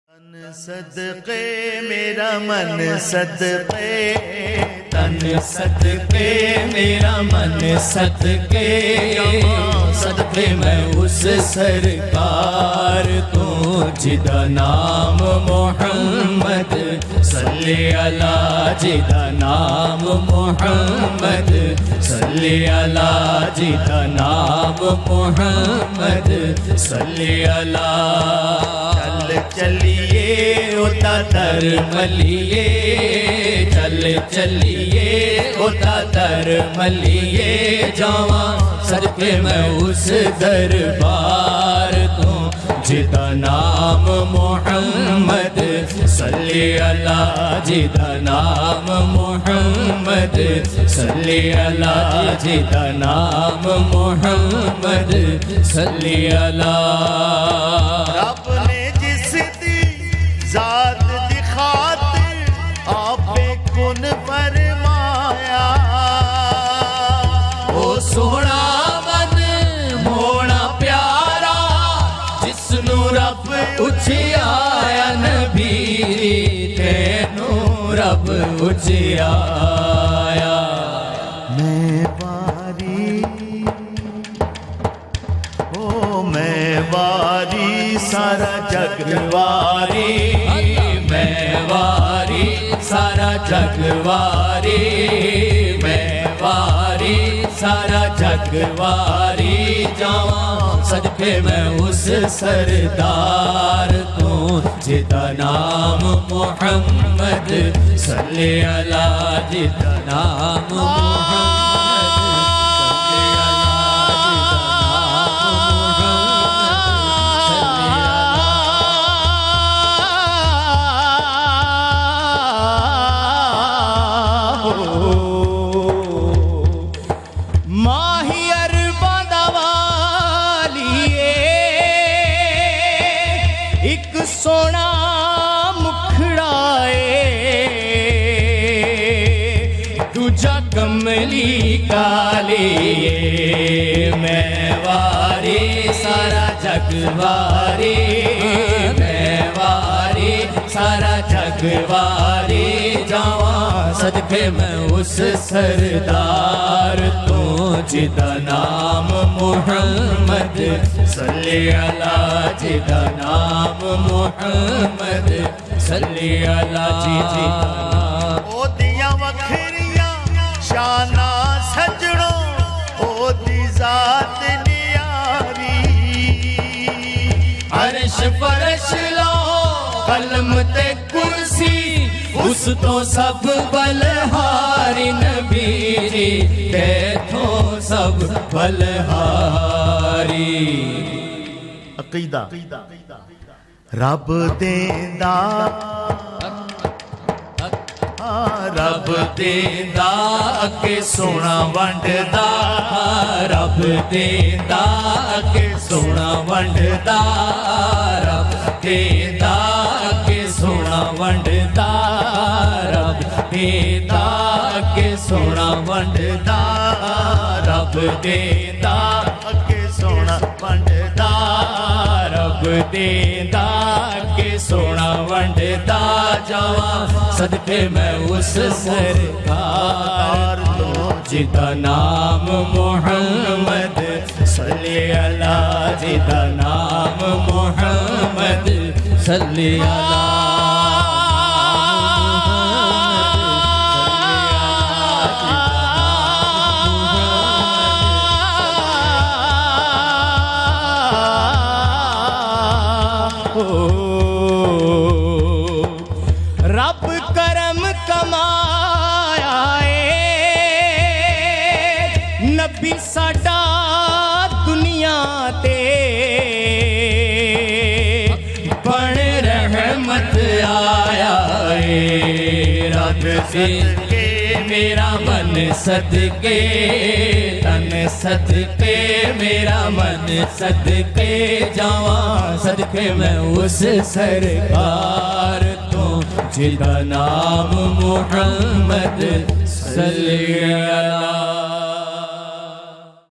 तन सदके मेरा मन सदके, तन सदके मेरा मन सदके, सदके मैं उस सरकार को जिदा नाम मोहम्मद सल्ले अला, जिदा नाम मोहम्मद सल्ले अला, जिदा नाम मोहम्मद सल्ले अला। चल चलिए ओता तर मलिए, चल चलिए ओता तर मलिए, जावा सदके मैं उस दरबार को जिदा नाम मोहम्मद सल्ले अला, जिदा नाम मोहम्मद सल्ले अला, जिदा नाम मोहम्मद सल्ले अला। रब ने जिस दी जात दी खातिर आपे कुन फरमाया, ओ सोना मन मोना प्यारा जिसनू रब उचियाया, नबी तेनू रब उचियाया। मैं वारी ओ मैं वारी सारा जगवारी, मैं वारी सारा जगवारी, मैं वारी सारा जगवारी, जावा सदके मैं उस सरदार को जिदा नाम मोहम्मद सल्ले अला, जिदा नाम मोहम्मद सल्ले अला, जिदा नाम मोहम्मद माही अरबा दवालिए एक सोना मुखड़ाए, दूजा कमली कालिए, मैं वारी सारा जगवारी, मैं वारी सारा जगवारी, जावा सदके मैं उस सरदार तो जिदा नाम मोहम्मद सल्ले अला, जिदा नाम मोहम्मद सल्ले अला, जी ओदियां वखरियां शाना सजड़ो, ओदी जात न्यारी, अर्श फरश लो कलम ते कुर्सी, उस तो सब बलहारी, नबी तेथो सब बलहारी। अकीदा रब देंदा, रब देंदा के सोना वंडदा, रब देंदा के सोना वंडदा, रब देंदा के सोना वंडदा, रब देंदा के सोना वंडदा, रब देंदा के सोना वंडदा, रब देंदा के सोना वंडदा, जावा सदके मैं उस सरकार तो जिदा नाम मोहम्मद सल्ले अला, जिदा नाम मोहम्मद सल्ले अला। रब करम कमाया नबी साडा दुनिया ते, बण रहमत आया रब सदके मेरा मन सदके, तन सदके मेरा मन सदके, जावा सदके मैं उस सरकार तो जिदा नाम मोहम्मद सल्ले अला।